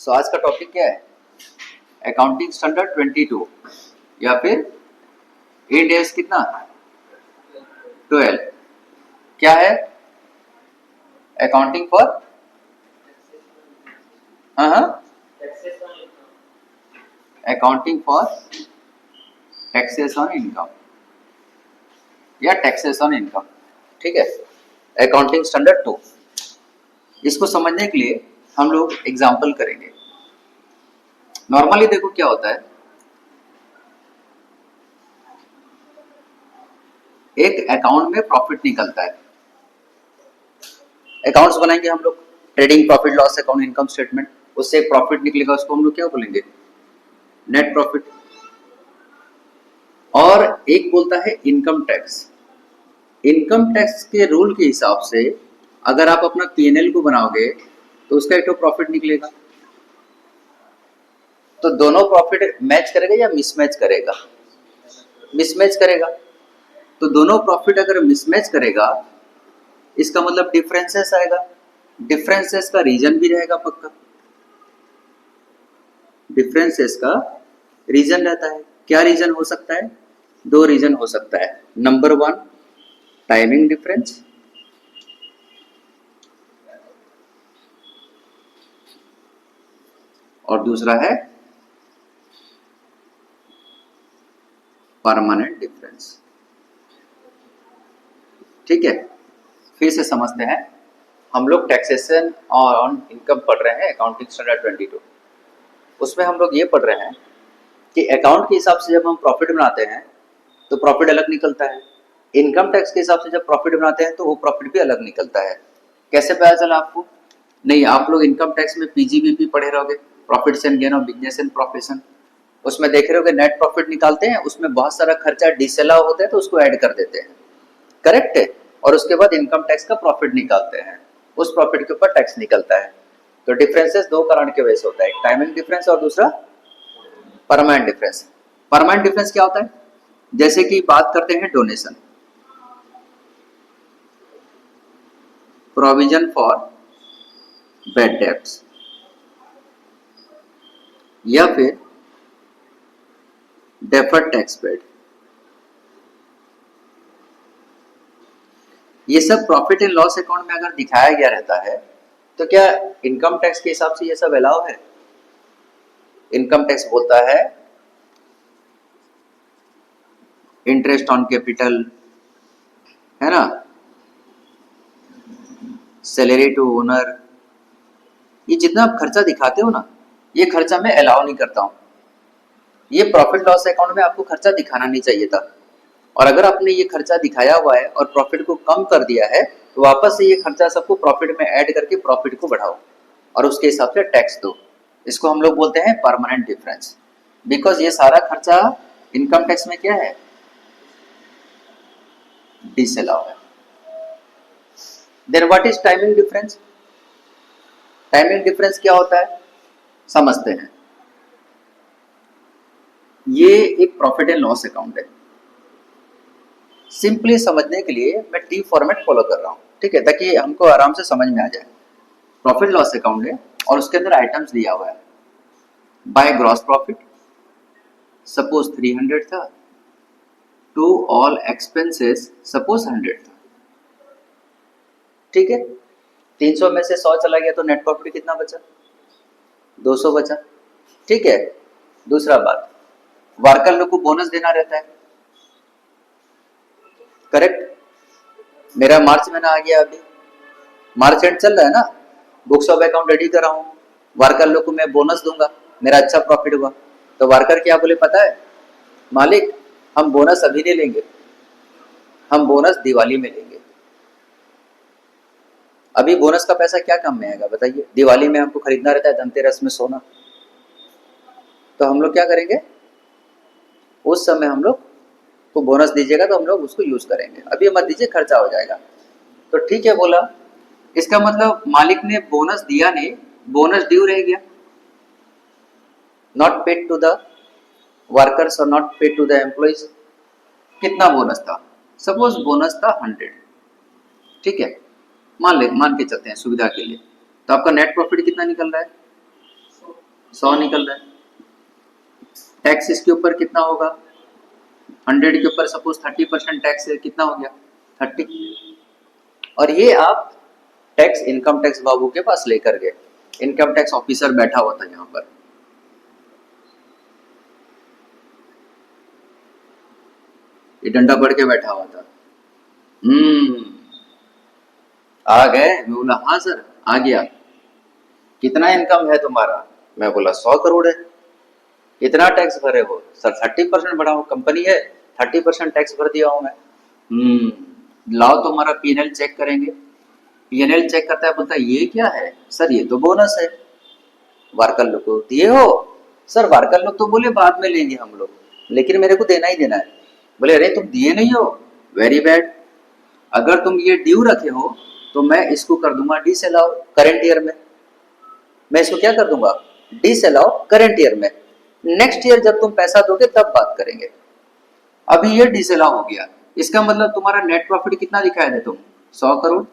सो आज का टॉपिक क्या है? अकाउंटिंग स्टैंडर्ड 22 या फिर इंड एस कितना 12। क्या है? Accounting for accounting for taxes on income या टैक्सेस ऑन इनकम। ठीक है, अकाउंटिंग स्टैंडर्ड 2। इसको समझने के लिए हम लोग एग्जाम्पल करेंगे। नॉर्मली देखो क्या होता है, एक अकाउंट में प्रॉफिट निकलता है। अकाउंट्स बनाएंगे हम लोग, trading profit loss account, income statement. उससे एक प्रॉफिट निकलेगा, उसको हम लोग क्या बोलेंगे? Net profit. और एक बोलता है इनकम टैक्स। इनकम टैक्स के रूल के हिसाब से अगर आप अपना पीएनएल को बनाओगे तो उसका एक तो प्रॉफिट निकलेगा। तो दोनों प्रॉफिट मैच करेगा या मिसमैच करेगा? मिसमैच करेगा। तो दोनों प्रॉफिट अगर मिसमैच करेगा इसका मतलब डिफरेंसेस आएगा। डिफरेंसेस का रीजन भी रहेगा पक्का। डिफरेंसेस का रीजन रहता है। क्या रीजन हो सकता है? दो रीजन हो सकता है। नंबर 1 टाइमिंग डिफरेंस, और दूसरा है परमानेंट डिफरेंस। ठीक है, फिर से समझते हैं। हम लोग टैक्सेशन ऑन इनकम पढ़ रहे हैं, अकाउंटिंग स्टैंडर्ड 22। उसमें हम लोग ये पढ़ रहे हैं कि अकाउंट के हिसाब से जब हम प्रॉफिट बनाते हैं तो प्रॉफिट अलग निकलता है। इनकम टैक्स के हिसाब से जब प्रॉफिट बनाते हैं तो वो प्रॉफिट भी अलग निकलता है। कैसे पता चला आपको? नहीं, आप लोग इनकम टैक्स में पीजीबीपी पढ़े रहोगे, profits and gain of business and profession. उसमें देख रहे होगे नेट प्रॉफिट निकालते हैं, उसमें बहुत सारा खर्चा डिसअलाउ होता है तो उसको ऐड कर देते हैं। करेक्ट है। और उसके बाद इनकम टैक्स का प्रॉफिट निकालते हैं, उस प्रॉफिट के ऊपर टैक्स निकलता है। तो डिफरेंसेस दो कारण के वजह से होता है, एक टाइमिंग डिफरेंस और दूसरा परमानेंट डिफरेंस। परमानेंट डिफरेंस क्या होता है? जैसे कि बात करते हैं donation, provision for bad debts, या फिर डेफर्ड टैक्स पेड। ये सब प्रॉफिट एंड लॉस अकाउंट में अगर दिखाया गया रहता है तो क्या इनकम टैक्स के हिसाब से ये सब अलाउ है? इनकम टैक्स बोलता है इंटरेस्ट ऑन कैपिटल, है ना, सैलरी टू ओनर, ये जितना आप खर्चा दिखाते हो ना, ये खर्चा मैं अलाउ नहीं करता हूं। ये प्रॉफिट लॉस अकाउंट में आपको खर्चा दिखाना नहीं चाहिए था। और अगर आपने ये खर्चा दिखाया हुआ है और प्रॉफिट को कम कर दिया है तो वापस से ये खर्चा सबको प्रॉफिट में ऐड करके प्रॉफिट को बढ़ाओ और उसके हिसाब से टैक्स दो। इसको हम लोग बोलते हैं परमानेंट डिफरेंस। बिकॉज ये सारा खर्चा इनकम टैक्स में क्या है? डिसअलाउ है। Then what is timing difference? Timing difference क्या होता है समझते हैं। ये एक प्रॉफिट एंड लॉस अकाउंट है। सिंपली समझने के लिए मैं टी फॉर्मेट फॉलो कर रहा हूँ, ठीक है, ताकि हमको आराम से समझ में आ जाए। प्रॉफिट लॉस अकाउंट है और उसके अंदर आइटम्स दिया हुआ है। बाय ग्रॉस प्रॉफिट सपोज 300 था, टू ऑल एक्सपेंसेस सपोज 100 था। ठीक है, 300 में से 100 चला गया तो नेट प्रॉफिट कितना बचा? 200 बचा। ठीक है, दूसरा बात, वर्कर लोग को बोनस देना रहता है। करेक्ट। मेरा मार्च महीना आ गया, अभी मार्च एंड चल रहा है ना, बुक्स ऑफ अकाउंट रेडी कर रहा हूँ, वर्कर लोग को मैं बोनस दूंगा, मेरा अच्छा प्रॉफिट हुआ। तो वर्कर क्या बोले पता है? मालिक हम बोनस अभी नहीं लेंगे, हम बोनस दिवाली में लेंगे। अभी बोनस का पैसा क्या काम में आएगा बताइए? दिवाली में हमको खरीदना रहता है, धनतेरस में सोना। तो हम लोग क्या करेंगे? उस समय हम लोग को बोनस दीजिएगा तो हम लोग उसको यूज करेंगे, अभी मत दीजिए खर्चा हो जाएगा। तो ठीक है बोला। इसका मतलब मालिक ने बोनस दिया नहीं, बोनस ड्यू रह गया, not paid to the workers और not paid to the employees. कितना बोनस था? सपोज बोनस था 100। ठीक है, मान के चलते हैं सुविधा के लिए। तो आपका नेट प्रॉफिट कितना निकल रहा है? 100 निकल रहा है। टैक्स इसके ऊपर कितना होगा, 100 के ऊपर सपोज 30% टैक्स है, कितना हो गया 30। और ये आप टैक्स इनकम टैक्स बाबू के पास लेकर गए, इनकम टैक्स ऑफिसर बैठा हुआ था यहाँ पर, ये डंडा पड़ के बैठा हुआ था। आ गए? मैं बोला हाँ सर आ गया। कितना इनकम है तुम्हारा? मैं बोला 100 करोड़ है। कितना टैक्स भरे हो? सर 30% भरा हूँ, कंपनी है 30% टैक्स भर दिया हूँ मैं। लाओ तुम्हारा पीएनएल चेक करेंगे। पीएनएल चेक करता है, बोलता है ये क्या है? सर ये तो बोनस है, वर्कर लोग को दिए हो। सर वर्कर लोग तो बोले बाद में लेंगे हम लोग, लेकिन मेरे को देना ही देना है। बोले अरे तुम दिए नहीं हो, वेरी बैड। अगर तुम ये ड्यू रखे हो तो मैं इसको कर दूंगा डिसअलाउ करंट ईयर में। मैं इसको क्या कर दूंगा? डिसअलाउ करंट ईयर में। नेक्स्ट ईयर जब तुम पैसा दोगे तब बात करेंगे। अभी ये डिसअलाउ हो गया, इसका मतलब तुम्हारा नेट प्रॉफिट कितना दिखाए थे तुम? 100 करोड़।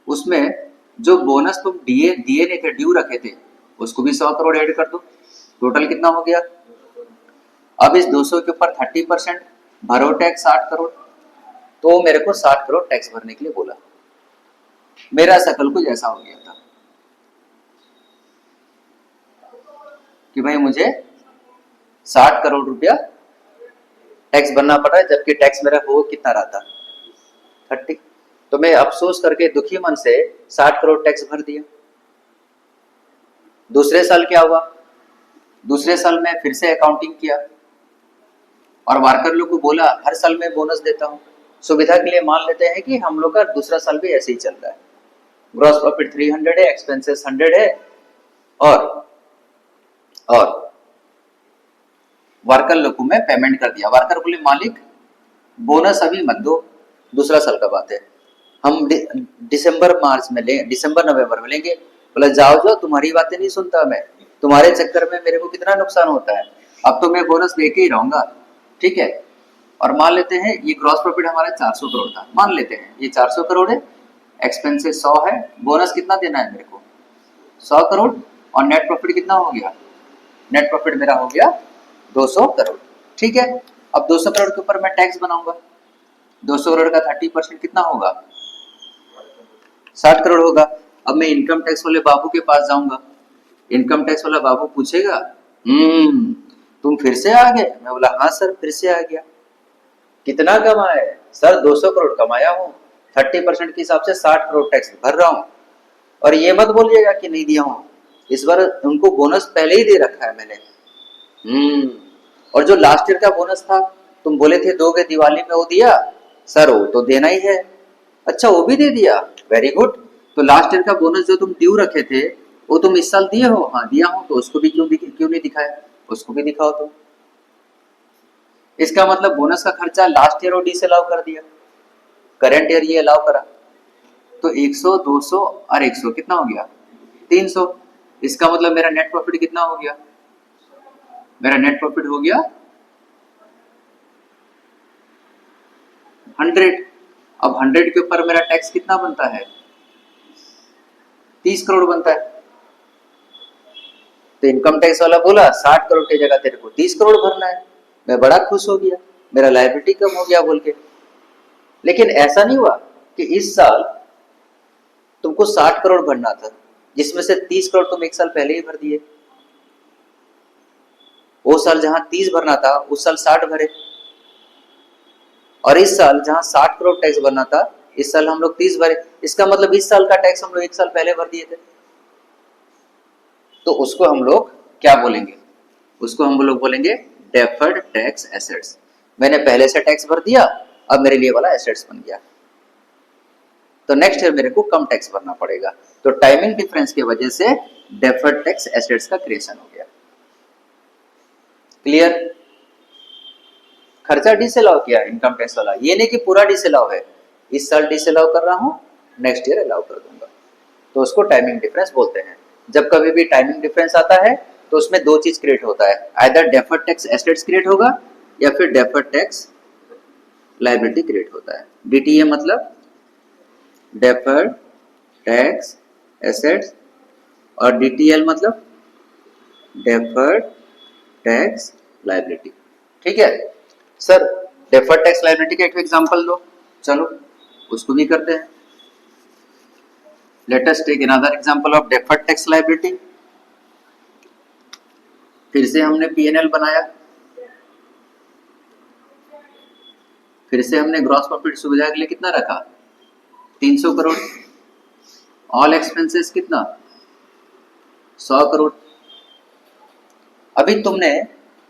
उसमें जो बोनस तुम दिए नहीं थे, ड्यू रखे थे, उसको भी 100 करोड़ ऐड कर दो। टोटल कितना हो गया? अब इस 200 के ऊपर 30% भरो टैक्स 60 करोड़। तो मेरे को 60 करोड़ टैक्स भरने के लिए बोला। मेरा शकल कुछ ऐसा हो गया था कि भाई मुझे 60 करोड़ रुपया टैक्स भरना पड़ रहा है, जबकि टैक्स मेरा हो कितना रहा था 30। तो मैं अफसोस करके दुखी मन से 60 करोड़ टैक्स भर दिया। दूसरे साल क्या हुआ? दूसरे साल में फिर से अकाउंटिंग किया और वर्कर लोग को बोला हर साल में बोनस देता हूँ, सुविधा के लिए मान लेते हैं कि हम लोग का दूसरा साल भी ऐसे ही चल रहा है। ग्रॉस प्रॉफिट 300 है, एक्सपेंसेस 100 है, और वर्कर लोग को मैं पेमेंट कर दिया। वर्कर बोले मालिक बोनस अभी मत दो, दूसरा साल का बात है, हम दिसंबर मार्च में ले, दिसंबर नवंबर में लेंगे। बोला जाओ जाओ, तुम्हारी बातें नहीं सुनता मैं, तुम्हारे चक्कर में मेरे को कितना नुकसान होता है। अब तो मैं बोनस लेके ही रहूंगा, ठीक है। और मान लेते हैं ये ग्रॉस प्रॉफिट हमारा 400 करोड़ था, मान लेते हैं ये 400 करोड़ है, एक्सपेंसेस 100 है, बोनस कितना देना है मेरे को? 100 करोड़। और नेट प्रॉफिट कितना हो गया? नेट प्रॉफिट मेरा हो गया 200 करोड़, ठीक है। अब 200 करोड़ के ऊपर मैं टैक्स बनाऊंगा। 200 करोड़ का 30% कितना होगा? 60 करोड़ होगा। अब मैं इनकम टैक्स वाले बाबू के पास जाऊंगा, इनकम टैक्स वाला बाबू पूछेगा तुम फिर से आ गए? मैं बोला हाँ सर फिर से आ गया। कितना कमाए? सर 200 करोड़ कमाया हूँ, 30% के हिसाब से 60 करोड़ टैक्स भर रहा हूँ। और ये मत बोलिएगा कि नहीं दिया हूँ, इस बार उनको बोनस पहले ही दे रखा है मैंने। और जो लास्ट ईयर का बोनस था तुम बोले थे दोगे दिवाली में, वो दिया? सर वो तो देना ही है। अच्छा वो भी दे दिया, वेरी गुड। तो लास्ट ईयर का बोनस जो तुम ड्यू रखे थे वो तुम इस साल दिए हो? हाँ दिया हूं। तो उसको भी क्यों नहीं दिखाया? उसको भी दिखाओ। तो इसका मतलब बोनस का खर्चा लास्ट ईयर ओडी से अलाउ कर दिया, करंट ईयर ये अलाउ करा। तो 100 200 और 100 कितना हो गया? 300। इसका मतलब मेरा नेट प्रॉफिट कितना हो गया? मेरा नेट प्रॉफिट हो गया 100। अब 100 के ऊपर मेरा टैक्स कितना बनता है? 30 करोड़ बनता है। तो इनकम टैक्स वाला बोला 60 करोड़ की जगह तेरे को 30 करोड़ भरना है। मैं बड़ा खुश हो गया, मेरा लायबिलिटी कम हो गया बोल के। लेकिन ऐसा नहीं हुआ कि इस साल तुमको 60 करोड़ भरना था, जिसमें से 30 करोड़ तुम एक साल पहले ही भर दिए। वो साल जहां 30 भरना था उस साल 60 भरे, और इस साल जहां 60 करोड़ टैक्स भरना था इस साल हम लोग 30 भरे। इसका मतलब इस साल का टैक्स हम लोग एक साल पहले भर दिए थे। तो उसको हम लोग क्या बोलेंगे? उसको हम लोग बोलेंगे डेफर्ड टैक्स एसेट्स। मैंने पहले से टैक्स भर दिया, अब मेरे लिए वाला एसेट्स बन गया, तो नेक्स्ट ईयर मेरे को कम टैक्स भरना पड़ेगा। तो टाइमिंग डिफरेंस की वजह से डेफर्ड टैक्स एसेट्स का क्रिएशन हो गया। क्लियर? खर्चा डिसअलाउ किया इनकम टैक्स वाला, ये नहीं कि पूरा डिसअलाउ है, इस साल डिसअलाउ कर रहा हूं, नेक्स्ट ईयर अलाउ कर दूंगा। तो उसको टाइमिंग डिफरेंस बोलते हैं। जब कभी भी टाइमिंग डिफरेंस आता है तो उसमें दो चीज क्रिएट होता है, either deferred tax assets create होगा या फिर डेफर्ड टैक्स लायबिलिटी क्रिएट होता है। डीटीए मतलब डेफर्ड टैक्स एसेट्स, और डीटीएल मतलब डेफर्ड टैक्स लायबिलिटी। ठीक है सर, डेफर्ड टैक्स लायबिलिटी का एक एग्जांपल दो। चलो उसको भी करते हैं। Let us take another example of deferred tax liability. फिर से हमने पीएनएल बनाया, फिर से हमने ग्रॉस प्रॉफिट सुविधा के लिए कितना रखा, 300 करोड़। ऑल एक्सपेंसेस कितना, 100 करोड़। अभी तुमने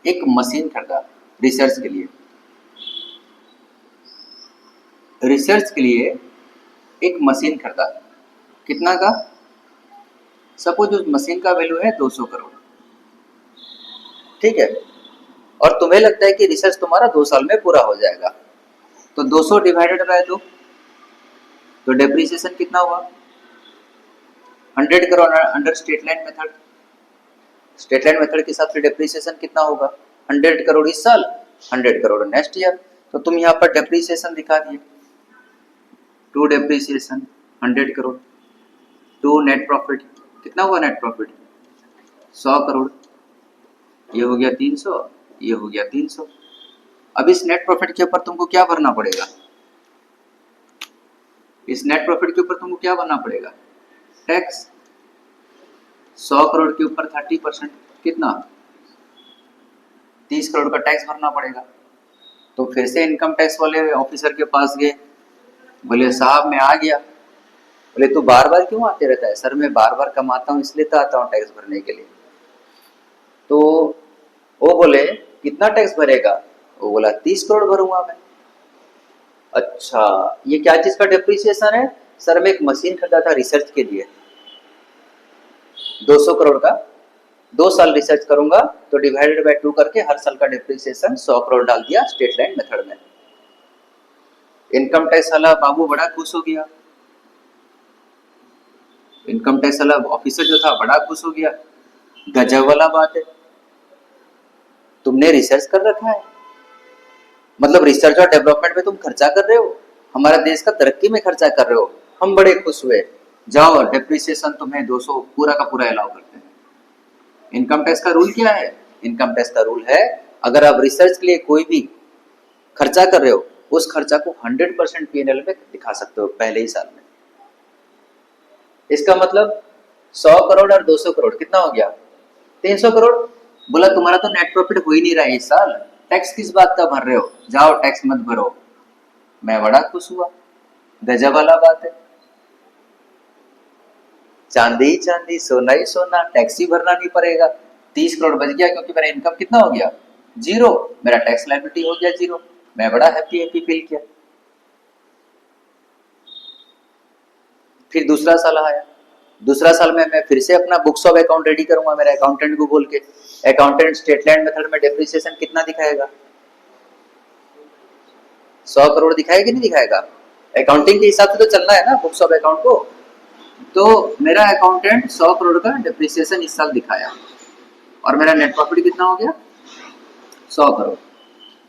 एक मशीन खरीदा रिसर्च के लिए, रिसर्च के लिए एक मशीन खरीदा, कितना का, सपोज उस मशीन का वैल्यू है 200 करोड़। ठीक है, और तुम्हें लगता है कि रिसर्च तुम्हारा 2 साल में पूरा हो जाएगा, तो 200 डिवाइडेड बाय 2, तो डेप्रिसिएशन कितना हुआ, 100 crore under state line method. State line method के हिसाब से डेप्रिसिएशन कितना होगा, 100 करोड़ इस साल, 100 करोड़ नेक्स्ट ईयर। तो तुम यहाँ पर डेप्रिसिएशन दिखा दिए, to depreciation 100 crore, to net profit कितना हुआ, नेट प्रॉफिट 100 करोड़, ये हो गया 300, ये हो गया 300। अब इस नेट प्रॉफिट के ऊपर तुमको क्या भरना पड़ेगा, इस नेट प्रॉफिट के ऊपर तुमको क्या भरना पड़ेगा, टैक्स। 100 करोड़ के ऊपर 30% कितना, 30 करोड़ का टैक्स भरना पड़ेगा। तो फिर से इनकम टैक्स वाले ऑफिसर के पास गए, बोले साहब मैं आ गया। बोले तू बार बार क्यों आते रहता है, सर मैं बार बार कमाता हूँ इसलिए तो आता हूँ टैक्स भरने के लिए। तो वो बोले कितना टैक्स भरेगा, वो बोला 30 करोड़ भरूंगा मैं। अच्छा ये क्या चीज का डेप्रिसिएशन है, सर मैं एक मशीन खरीदा था रिसर्च के लिए 200 करोड़ का, 2 साल रिसर्च करूंगा तो डिवाइडेड बाय 2 करके हर साल का डेप्रिसिएशन 100 करोड़ डाल दिया स्टेट लाइन मेथड में। इनकम टैक्स वाला बाबू बड़ा खुश हो गया, इनकम टैक्स वाला ऑफिसर जो था बड़ा खुश हो गया। गजब वाला बात है, तुमने रिसर्च कर रखा है, मतलब रिसर्च और डेवलपमेंट में तुम खर्चा कर रहे हो, हमारा देश का तरक्की में खर्चा कर रहे हो, हम बड़े खुश हुए। जाओ डेप्रिसिएशन तुम्हें 200 पूरा का पूरा अलाउ करते हैं। इनकम टैक्स का रूल क्या है, इनकम टैक्स का रूल है अगर आप रिसर्च के लिए कोई भी खर्चा कर रहे हो उस खर्चा को 100% पीएनएल में दिखा सकते हो पहले ही साल में। इसका मतलब 100 करोड़ और 200 करोड़ कितना हो गया, 300 करोड़। बोला तुम्हारा तो नेट प्रॉफिट हो ही नहीं रहा है इस साल, टैक्स किस बात का भर रहे हो, जाओ टैक्स मत भरो। मैं बड़ा खुश हुआ, गजब वाला बात है। चांदी ही चांदी, सोना ही सोना, टैक्स ही भरना नहीं पड़ेगा। 30 करोड़ बच गया क्योंकि मेरा इनकम कितना हो गया, 0, मेरा टैक्स लायबिलिटी हो गया 0। मैं बड़ा हैप्पी फील किया। फिर दूसरा साल आया, दूसरा साल में मैं फिर से अपना बुक्स ऑफ अकाउंट रेडी करूंगा मेरे अकाउंटेंट को बोल के। अकाउंटेंट स्टेट लाइन मेथड में डेप्रिसिएशन कितना दिखाएगा, 100 करोड़ दिखाएगा कि नहीं दिखाएगा, अकाउंटिंग के हिसाब से तो चलना है ना बुक्स ऑफ अकाउंट को। तो मेरा अकाउंटेंट 100 करोड़ का डेप्रिसिएशन इस साल दिखाया और मेरा नेट प्रॉफिट कितना हो गया, 100 करोड़।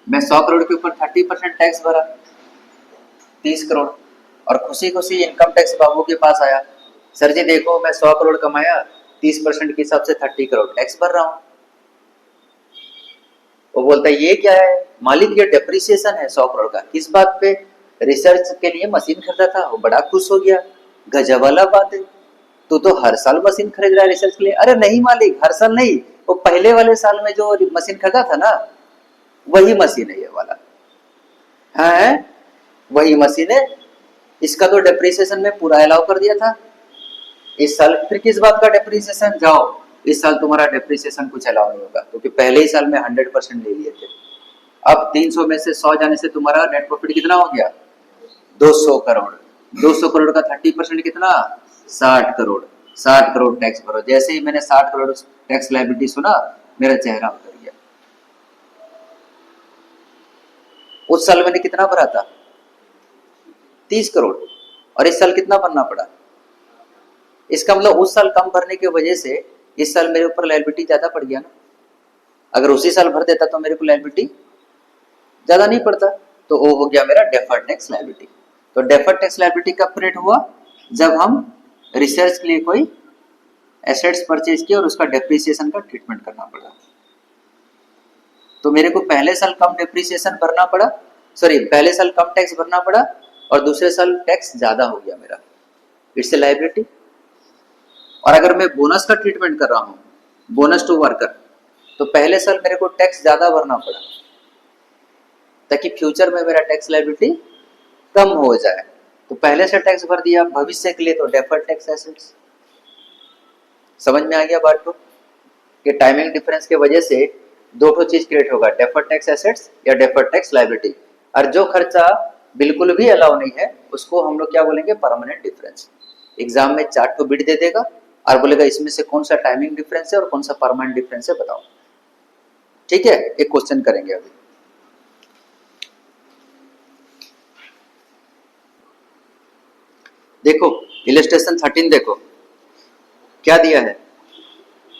मैं 100 करोड़ के ऊपर 30% टैक्स भरा, 30 करोड़, और खुशी खुशी इनकम टैक्स बाबू के पास आया, सर जी देखो मैं 100 करोड़ कमाया, 30% के हिसाब से 30 करोड़ टैक्स भर रहा हूँ। वो बोलता है ये क्या है मालिक, ये डेप्रिसिएशन है 100 करोड़ का। किस बात पे, रिसर्च के लिए मशीन खरीदा था। वो बड़ा खुश हो गया, गजब वाला बात है, तू तो हर साल मशीन खरीद रहा है रिसर्च के लिए। अरे नहीं मालिक, हर साल नहीं, वो पहले वाले साल में जो मशीन खरीदा था ना वही मशीन है ये वाला। हाँ वही मशीन है, इसका तो डेप्रिसिएशन में पूरा अलाउ कर दिया था। इस साल फिर किस बात का डेप्रिसिएशन, जाओ इस साल तुम्हारा डेप्रिसिएशन कुछ अलाउ नहीं होगा क्योंकि पहले ही साल में 100% ले लिए थे। अब 300 में से 100 जाने से तुम्हारा नेट प्रॉफिट कितना हो गया, 200 करोड़। 200 करोड़ का 30% कितना, 60 करोड़। 60 करोड़ टैक्स भरो। जैसे ही मैंने 60 करोड़ टैक्स लायबिलिटी सुना मेरा चेहरा उतर गया। उस साल मैंने कितना भरा था, 30 करोड़, और इस साल कितना भरना पड़ा। इसका मतलब उस साल कम भरने की वजह से इस साल मेरे ऊपर लायबिलिटी ज्यादा पड़ गया ना। अगर उसी साल भर देता तो मेरे को लायबिलिटी ज्यादा नहीं पड़ता। तो वो हो गया मेरा डेफर्ड टैक्स लायबिलिटी। तो डेफर्ड टैक्स लायबिलिटी कब क्रिएट हुआ, जब हम रिसर्च के लिए कोई एसेट्स परचेज किए और उसका डेप्रिसिएशन का ट्रीटमेंट करना पड़ा। तो मेरे को पहले साल कम डेप्रिसिएशन भरना पड़ा, सॉरी पहले साल कम टैक्स भरना पड़ा और दूसरे साल टैक्स ज्यादा हो गया मेरा, इट्स ए लायबिलिटी। और अगर मैं बोनस का ट्रीटमेंट कर रहा हूँ, बोनस टू वर्कर, तो पहले साल मेरे को टैक्स ज्यादा भरना पड़ा ताकि फ्यूचर में मेरा टैक्स लायबिलिटी कम हो जाए। तो पहले से टैक्स भर दिया, भविष्य के लिए तो डेफर्ड टैक्स एसेट्स। समझ में आ गया बात को कि टाइमिंग डिफरेंस के वजह से दो ठो चीज क्रिएट होगा, डेफर्ड टैक्स एसेट्स या डेफर्ड टैक्स लायबिलिटी। और जो खर्चा बिल्कुल भी अलाउ नहीं है उसको हम लोग क्या बोलेंगे, परमानेंट डिफरेंस। एग्जाम में चार्ट को बिट दे देगा और बोलेगा इसमें से कौन सा टाइमिंग डिफरेंस है और कौन सा परमानेंट डिफरेंस है बताओ। ठीक है, एक क्वेश्चन करेंगे अभी। देखो इलस्ट्रेशन 13 देखो क्या दिया है,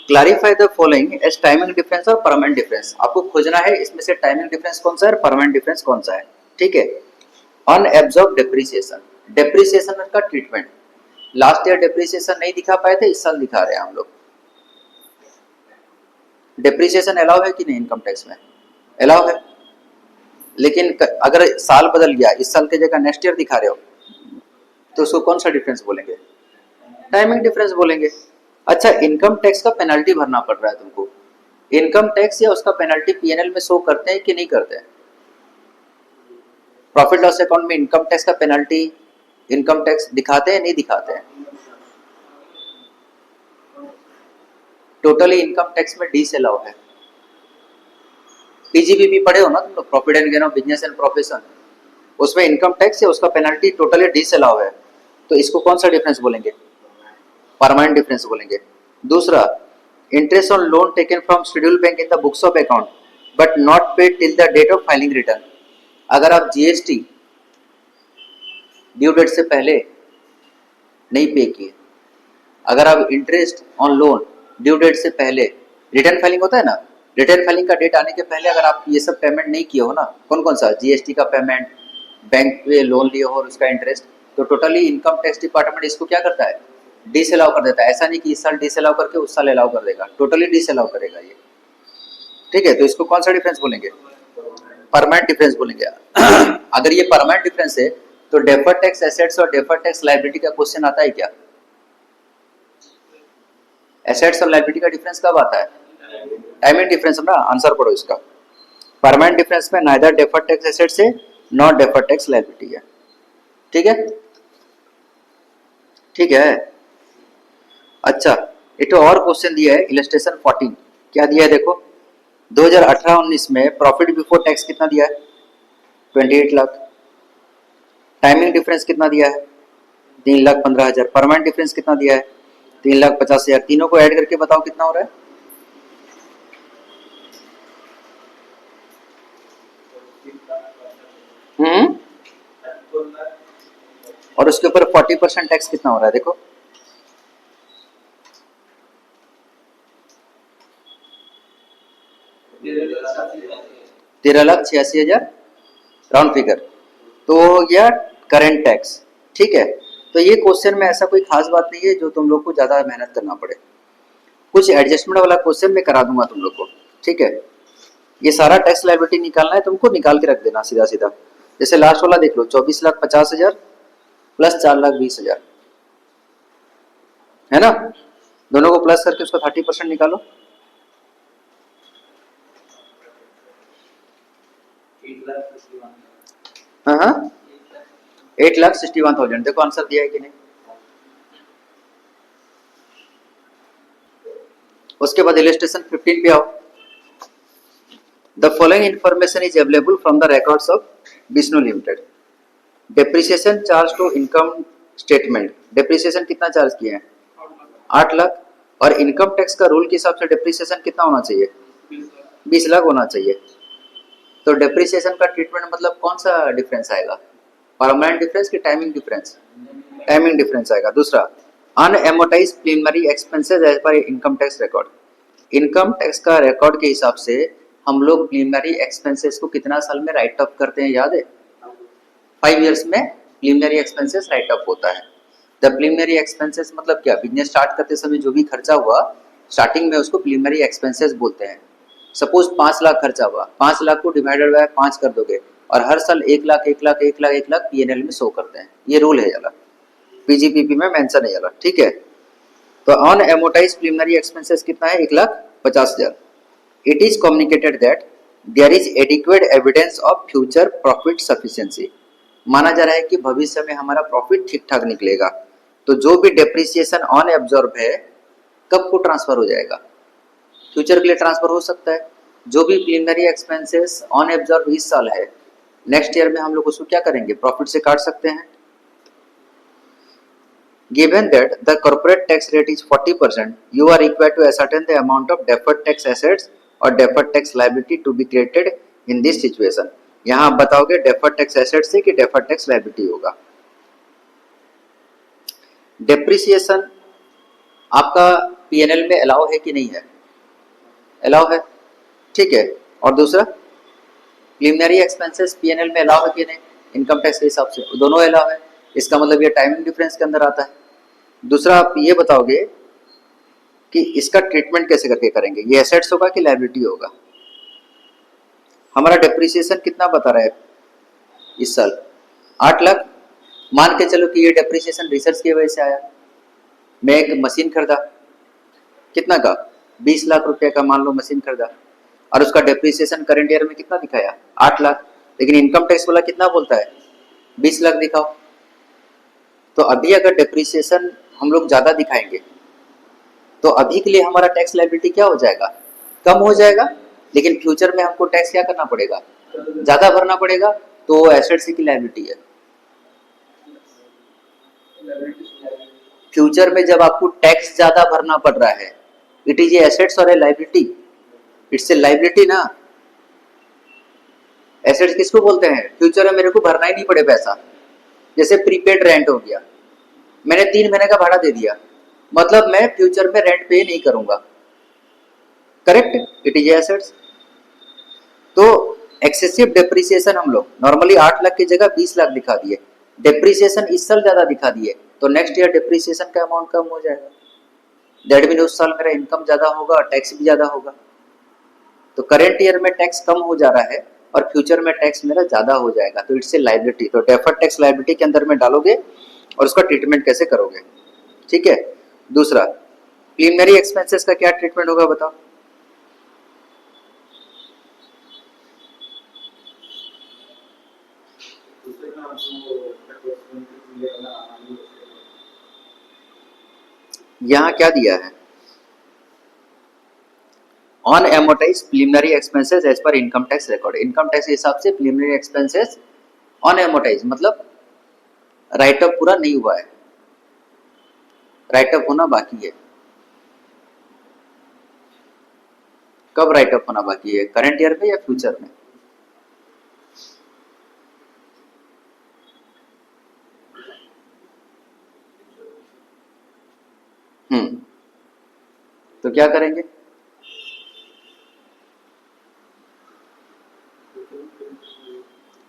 clarify the following as timing difference और परमानेंट डिफरेंस। आपको खोजना है इसमें से टाइमिंग डिफरेंस कौन सा है और परमानेंट डिफरेंस कौन सा है। ठीक है, अनएब्जॉर्ब डेप्रिसिएशन, डेप्रिसिएशन का ट्रीटमेंट। लास्ट ईयर डेप्रिसिएशन नहीं दिखा पाए थे, इस साल दिखा रहे हैं हम लोग। डेप्रिसिएशन अलाउ है कि नहीं इनकम टैक्स में, अलाउ है, लेकिन अगर साल बदल गया, इस साल की जगह नेक्स्ट ईयर दिखा रहे हो तो उसको कौन सा डिफरेंस बोलेंगे, टाइमिंग डिफरेंस बोलेंगे। अच्छा, इनकम टैक्स का पेनल्टी भरना पड़ रहा है तुमको, इनकम टैक्स या उसका पेनल्टी पीएनएल में शो करते हैं कि नहीं करते हैं। प्रॉफिट लॉस अकाउंट में इनकम टैक्स का पेनल्टी, इनकम टैक्स दिखाते हैं नहीं दिखाते हैं। टोटली इनकम टैक्स में डिसअलाउ है। पीजीबीपी पढ़े हो ना तुम लोग, profit and gain of business and profession, उसमें इनकम टैक्स या उसका पेनल्टी टोटली डिसअलाउ है। तो इसको कौन सा डिफरेंस बोलेंगे, परमानेंट डिफरेंस बोलेंगे। दूसरा, interest on loan taken from schedule bank in the books of account but not paid till the date of filing return. अगर आप जीएसटी ड्यू डेट से पहले नहीं पे किए, अगर आप interest on loan due date से पहले, रिटर्न फाइलिंग होता है ना, रिटर्न फाइलिंग का डेट आने के पहले अगर आप ये सब पेमेंट नहीं किए हो ना, कौन कौन सा, जीएसटी का पेमेंट, बैंक पे लोन लिए हो और उसका इंटरेस्ट, तो टोटली इनकम टैक्स डिपार्टमेंट इसको क्या करता है, डिसअलाउ कर देता है। ऐसा नहीं कि इस साल डिसअलाउ करके उस साल अलाउ कर देगा, टोटली डिसअलाउ करेगा ये। ठीक है, तो इसको कौन सा डिफरेंस बोलेंगे, परमानेंट डिफरेंस बोलेंगे। अगर ये परमानेंट डिफरेंस है तो डेफर्ड टैक्स एसेट्स और डेफर्ड टैक्स लायबिलिटी का क्वेश्चन आता है क्या, एसेट्स और लायबिलिटी का डिफरेंस कब आता है, टाइमिंग डिफरेंस ना, आंसर पढ़ो इसका। परमानेंट डिफरेंस में नाइदर डेफर्ड टैक्स एसेट्स है नॉट डेफर्ड टैक्स लायबिलिटी है। ठीक है, ठीक है। अच्छा, एक और क्वेश्चन दिया है इलस्ट्रेशन 14, क्या दिया है देखो, 2018-19 में प्रॉफिट बिफोर टैक्स कितना दिया है, 28 लाख। टाइमिंग डिफरेंस कितना दिया है, 3,15,000। परमानेंट डिफरेंस कितना दिया है, 3,50,000। तीनों को ऐड करके बताओ कितना हो रहा है, और उसके ऊपर 40% टैक्स कितना हो रहा है देखो, 13,86,000 राउंड फिगर, तो हो गया करंट टैक्स। ठीक है, तो ये क्वेश्चन में ऐसा कोई खास बात नहीं है जो तुम लोग को ज्यादा मेहनत करना पड़े, कुछ एडजस्टमेंट वाला क्वेश्चन में करा दूंगा तुम लोग को। ठीक है, ये सारा टैक्स लायबिलिटी निकालना है तुमको, निकाल के रख देना सीधा सीधा। जैसे लास्ट वाला देख लो, 24,50,000 प्लस 4,20,000 है ना, दोनों को प्लस करके उसका 30% निकालो। हाँ हाँ, 8,61,000। देखो आंसर दिया है कि नहीं। उसके बाद इलस्ट्रेशन 15 पे आओ। The following information is available from the records of Vishnu limited. Depreciation charge to income statement, depreciation कितना चार्ज किए हैं, 8 लाख। और इनकम टैक्स का रूल के हिसाब से डेप्रिसिएशन कितना होना चाहिए, 20 लाख होना चाहिए। तो डेप्रिसिएशन का ट्रीटमेंट मतलब कौन सा डिफरेंस आएगा, परमानेंट डिफरेंस की टाइमिंग डिफरेंस, टाइमिंग डिफरेंस आएगा। दूसरा, unamortized preliminary expenses as per income tax record, income tax का रिकॉर्ड के हिसाब से हम लोग प्रीलिमिनरी एक्सपेंसेस को कितना साल में राइट ऑफ करते हैं, याद है, 5 इयर्स में प्रीलिमिनरी एक्सपेंसेस राइट ऑफ होता है। द प्रीलिमिनरी एक्सपेंसेस मतलब क्या, बिजनेस स्टार्ट करते समय जो भी खर्चा हुआ स्टार्टिंग में उसको प्रीलिमिनरी एक्सपेंसेस बोलते हैं। सपोज 5 लाख खर्चा हुआ, 5 लाख को डिवाइडेड बाय 5 कर दोगे और हर साल 1 लाख 1 लाख 1 लाख 1 लाख पीएनएल में शो करते हैं। ये रूल है वाला, पीजीपीपी में मेंशन है वाला, ठीक है। तो ऑन एमोटाइज प्रीलिमिनरी एक्सपेंसेस कितना है, 1,50,000। It is communicated that there is adequate evidence of future profit sufficiency. माना जा रहा है कि भविष्य में हमारा प्रॉफिट ठीक ठाक निकलेगा। तो जो भी डेप्रिसिएशन ऑन एब्जॉर्ब है कब को ट्रांसफर हो जाएगा, फ्यूचर के लिए ट्रांसफर हो सकता है। जो भी प्रीलिमिनरी एक्सपेंसेस ऑन एब्जॉर्ब इस साल है, नेक्स्ट ईयर में हम लोग उसको क्या करेंगे, प्रॉफिट से काट सकते हैं। Given that the corporate tax rate is 40%, you are required to ascertain the amount of deferred tax assets or deferred tax liability to be created in this situation. यहाँ आप बताओगे deferred tax assets से कि deferred tax liability होगा। Depreciation आपका P&L में allow है कि नहीं है, अलाउ है, ठीक है। और दूसरा प्रीलिमिनरी एक्सपेंसेस P&L में अलाउ है कि नहीं, इनकम टैक्स के हिसाब से दोनों अलाउ है। इसका मतलब ये टाइमिंग डिफरेंस के अंदर आता है। दूसरा आप ये बताओगे कि इसका ट्रीटमेंट कैसे करके करेंगे, ये एसेट्स होगा कि लायबिलिटी होगा। हमारा डेप्रिसिएशन कितना बता रहा है इस साल, 8 लाख। मान के चलो कि ये डेप्रिसिएशन रिसर्च की वजह से आया। मैं एक मशीन खरीदा, कितना का, 20 लाख रुपए का मान लो मशीन खरीदा, और उसका डेप्रिसिएशन करंट ईयर में कितना दिखाया, 8 लाख। लेकिन इनकम टैक्स वाला कितना बोलता है, 20 लाख दिखाओ। तो अभी अगर डेप्रिसिएशन हम लोग ज्यादा दिखाएंगे तो अभी के लिए हमारा टैक्स लायबिलिटी क्या हो जाएगा, कम हो जाएगा। लेकिन फ्यूचर में हमको टैक्स क्या करना पड़ेगा, ज्यादा भरना पड़ेगा। तो एसेट्स की लायबिलिटी है। फ्यूचर में जब आपको टैक्स ज्यादा भरना पड़ रहा है, इट इज एसेट्स और ए लायबिलिटी, इट्स ए लायबिलिटी ना। एसेट्स किसको बोलते हैं, फ्यूचर में मेरे को भरना ही नहीं पड़े पैसा। जैसे प्रीपेड रेंट हो गया, मैंने 3 महीने का भाड़ा दे दिया, मतलब मैं फ्यूचर में रेंट पे नहीं करूंगा, करेक्ट, इट इज एसेट्स। तो एक्सेसिव डेप्रिसिएशन हम लोग नॉर्मली 8 लाख की जगह 20 लाख दिखा दिए, डेप्रिसिएशन इस साल ज्यादा दिखा दिए, तो नेक्स्ट ईयर डेप्रिसिएशन का अमाउंट कम हो जाएगा। दैट मीन उस साल मेरा इनकम ज्यादा होगा और टैक्स भी ज्यादा होगा। तो करेंट ईयर में टैक्स कम हो जा रहा है और फ्यूचर में टैक्स मेरा ज्यादा हो जाएगा, तो इट्स ए लायबिलिटी। तो डेफर्ड टैक्स लायबिलिटी के अंदर में डालोगे और उसका ट्रीटमेंट कैसे करोगे, ठीक है। दूसरा प्रीलिमिनरी एक्सपेंसेस का क्या ट्रीटमेंट होगा बताओ। यहां क्या दिया है, unamortised preliminary expenses as per income tax record. Income tax के हिसाब से प्रीलिमिनरी एक्सपेंसेस ऑन एमोटाइज मतलब राइट ऑफ पूरा नहीं हुआ है, राइट ऑफ होना बाकी है। कब राइट ऑफ होना बाकी है, करंट ईयर में या फ्यूचर में। तो क्या करेंगे,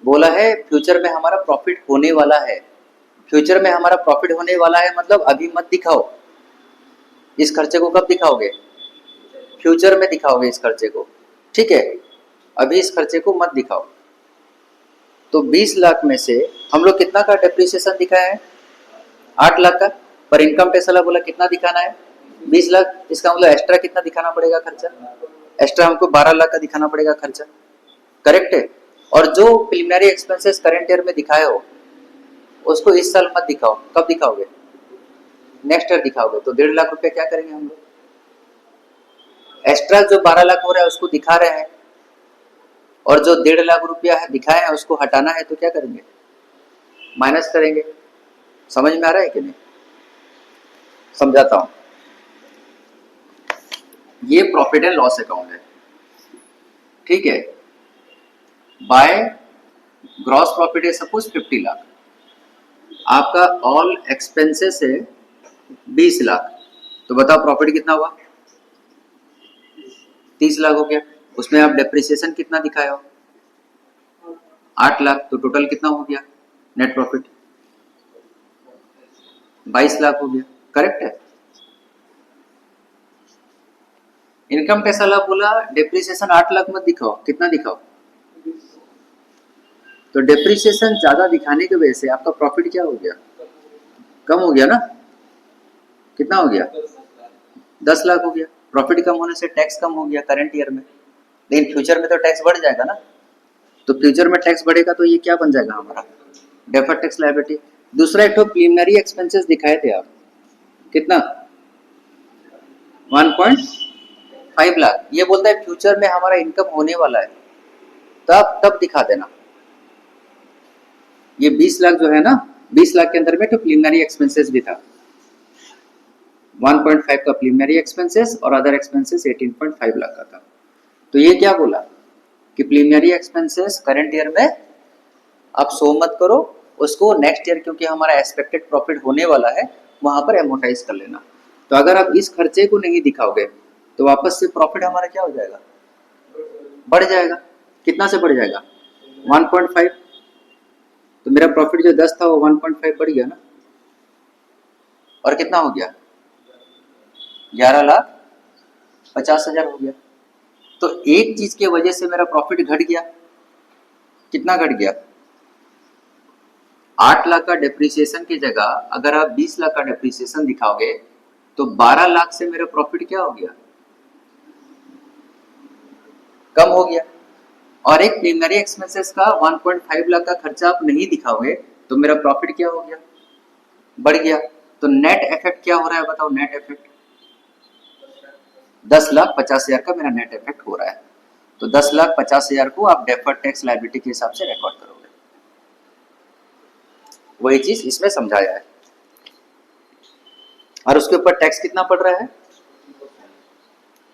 बोला है फ्यूचर में हमारा प्रॉफिट होने वाला है। फ्यूचर में हमारा प्रॉफिट होने वाला है मतलब अभी मत दिखाओ। इस खर्चे को कब दिखाओगे, फ्यूचर में दिखाओगे इस खर्चे को, ठीक है। अभी इस खर्चे को मत दिखाओ। तो 20 लाख में से हम लोग कितना का डेप्रिसिएशन दिखाया है, 8 लाख का। पर इनकम टैक्स वाला बोला कितना दिखाना है, 20 लाख। इसका मतलब एक्स्ट्रा कितना दिखाना पड़ेगा खर्चा, एक्स्ट्रा हमको 12 लाख का दिखाना पड़ेगा खर्चा, करेक्ट है। और जो प्रीलिमिनरी एक्सपेंसेस करंट ईयर में दिखाए हो उसको इस साल मत दिखाओ। कब दिखाओगे, नेक्स्ट ईयर दिखाओगे। तो 1.5 लाख रुपए क्या करेंगे हम लोग, एक्स्ट्रा जो 12 लाख हो रहा है उसको दिखा रहे हैं, और जो 1.5 लाख रुपया है दिखाए हैं उसको हटाना है, तो क्या करेंगे, माइनस करेंगे। समझ में आ रहा है कि नहीं, समझाता हूं। ये प्रॉफिट एंड लॉस अकाउंट है, ठीक है। बाय ग्रॉस प्रॉफिट है सपोज 50 लाख, आपका ऑल एक्सपेंसेस है 20 लाख, तो बताओ प्रॉफिट कितना हुआ, 30 लाख हो गया। उसमें आप डेप्रिसिएशन कितना दिखाए हो, 8 लाख, तो टोटल कितना हो गया नेट प्रॉफिट, 22 लाख हो गया, करेक्ट है। इनकम टैक्स वाला बोला डेप्रिसिएशन 8 लाख मत दिखाओ, कितना दिखाओ? तो डेप्रिसिएशन ज्यादा दिखाने की वजह से आपका प्रॉफिट क्या हो गया? कम हो गया ना। कितना हो गया? 10 लाख हो गया। प्रॉफिट कम होने से टैक्स कम हो गया करंट ईयर में, लेकिन फ्यूचर में तो टैक्स बढ़ जाएगा ना। तो फ्यूचर में टैक्स बढ़ेगा तो ये क्या बन जाएगा हमारा? Deferred tax liability. दूसरा एक तो प्रीलिमिनरी एक्सपेंसेस दिखाए थे आप, कितना? 1.5 लाख। ये बोलता है फ्यूचर में हमारा इनकम होने वाला है, तब दिखा देना। ये 20 लाख जो है ना, 20 लाख के अंदर में तो प्रीलिमिनरी एक्सपेंसेस भी था। 1.5 का प्रीलिमिनरी एक्सपेंसेस और अदर एक्सपेंसेस 18.5 लाख का था। तो ये क्या बोला कि प्रीलिमिनरी एक्सपेंसेस करंट ईयर में आप शो मत करो, उसको नेक्स्ट ईयर क्योंकि हमारा एक्सपेक्टेड प्रॉफिट होने वाला है वहां पर एमोटाइज कर लेना। तो अगर आप इस खर्चे को नहीं दिखाओगे तो वापस से प्रॉफिट हमारा क्या हो जाएगा? बढ़ जाएगा। कितना से बढ़ जाएगा? 1.5। तो मेरा प्रॉफिट जो 10 था वो 1.5 बढ़ गया ना, और कितना हो गया? 11,50,000 हो गया। तो एक चीज की वजह से मेरा प्रॉफिट घट गया। कितना घट गया? 8 लाख का डेप्रिसिएशन की जगह अगर आप 20 लाख का डेप्रिसिएशन दिखाओगे तो 12 लाख से मेरा प्रॉफिट क्या हो गया? कम हो गया। और एक प्रीलिमिनरी एक्सपेंसेस का 1.5 लाख का खर्चा आप नहीं दिखाओगे तो मेरा प्रॉफिट क्या हो गया? बढ़ गया। तो नेट इफेक्ट क्या हो रहा है बताओ? नेट इफेक्ट 10,50,000 का मेरा नेट इफेक्ट हो रहा है। तो 10,50,000 को आप डेफर्ड टैक्स लायबिलिटी के हिसाब से रिकॉर्ड करोगे। वही चीज इसमें समझाया है। और उसके ऊपर टैक्स कितना पड़ रहा है?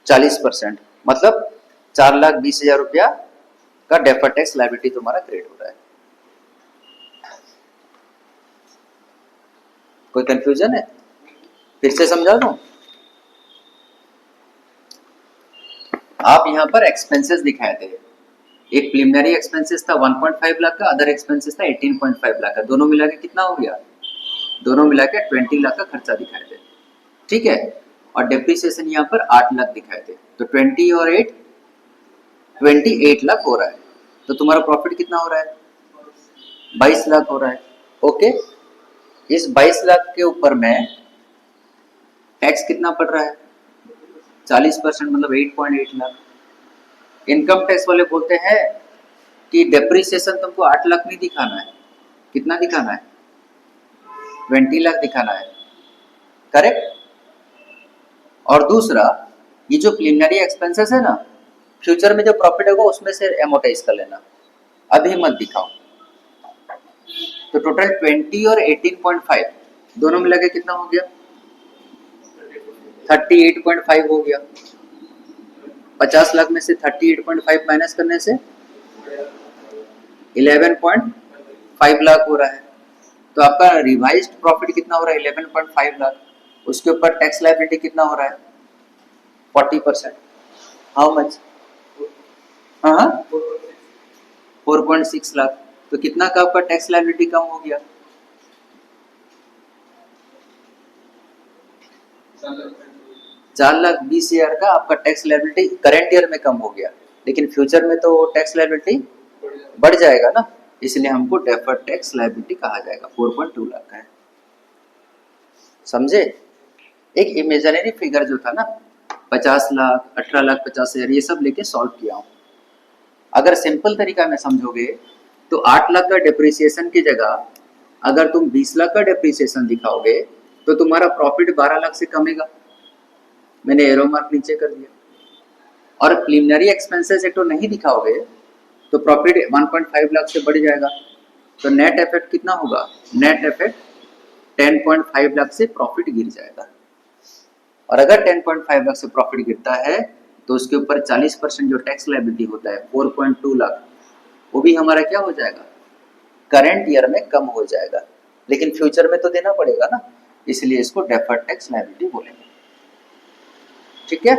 40%। मतलब 4,20,000 रुपया का डेफर्ड टैक्स लायबिलिटी तुम्हारा क्रिएट हो रहा है। कोई कंफ्यूजन है? फिर से समझा दूं। आप यहां पर एक्सपेंसेस दिखाए थे, एक प्रीलिमिनरी एक्सपेंसेस था 1.5 लाख का, अदर एक्सपेंसेस था 18.5 लाख का। दोनों मिला के कितना हो गया? दोनों मिला के 20 लाख का खर्चा दिखाए थे, ठीक है। और डेप्रिसिएशन यहाँ पर 8 लाख दिखाए थे। तो 20 और 8 28 लाख हो रहा है। तो तुम्हारा प्रॉफिट कितना हो रहा है? 22 लाख हो रहा है। ओके। इस 22 लाख के ऊपर में टैक्स कितना पड़ रहा है? 40%, मतलब 8.8 लाख। इनकम टैक्स वाले बोलते हैं कि डेप्रिसिएशन तुमको 8 लाख नहीं दिखाना है, कितना दिखाना है? 20 लाख दिखाना है, करेक्ट। और दूसरा, ये जो प्रीलिमिनरी एक्सपेंसेस है ना, फ्यूचर में जो प्रॉफिट होगा उसमें से एमोटाइज कर लेना, अभी मत दिखाओ। तो टोटल 20 और 18.5 दोनों मिला के कितना हो गया? 38.5 हो गया। 50 लाख में से 38.5 माइनस करने से 11.5 लाख हो रहा है। तो आपका रिवाइज्ड प्रॉफिट कितना हो रहा है? 11.5 लाख। उसके ऊपर टैक्स लायबिलिटी कितना हो रहा है? 40%। How much? हाँ, 4.6 लाख। तो कितना का आपका टैक्स लायबिलिटी कम हो गया? 4,20,000 का आपका टैक्स लायबिलिटी करंट ईयर में कम हो गया, लेकिन फ्यूचर में तो टैक्स लायबिलिटी बढ़ जाएगा ना, इसलिए हमको डेफर्ड टैक्स लायबिलिटी कहा जाएगा। 4.2 लाख का है, समझे। एक इमेजिनरी फिगर जो था ना 50 लाख 18,50,000 ये सब लेके सॉल्व किया हूं। अगर सिंपल तरीका में समझोगे तो 8 लाख का डेप्रिसिएशन की जगह अगर तुम 20 लाख का डेप्रिसिएशन दिखाओगे तो तुम्हारा प्रॉफिट 12 लाख से कमेगा। मैंने एरो मार्क नीचे कर दिया। और प्रीलिमिनरी एक्सपेंसेस एक तो नहीं दिखाओगे तो प्रॉफिट 1.5 लाख से बढ़ जाएगा। तो नेट इफेक्ट कितना होगा? नेट इफेक्ट 10.5 लाख से प्रॉफिट गिर जाएगा। और अगर 10.5 लाख से प्रॉफिट गिरता है तो उसके ऊपर 40% जो टैक्स लायबिलिटी होता है 4.2 लाख, वो भी हमारा क्या हो जाएगा? करंट ईयर में कम हो जाएगा, लेकिन फ्यूचर में तो देना पड़ेगा ना, इसलिए इसको डेफर्ड टैक्स लायबिलिटी बोलेंगे, ठीक है।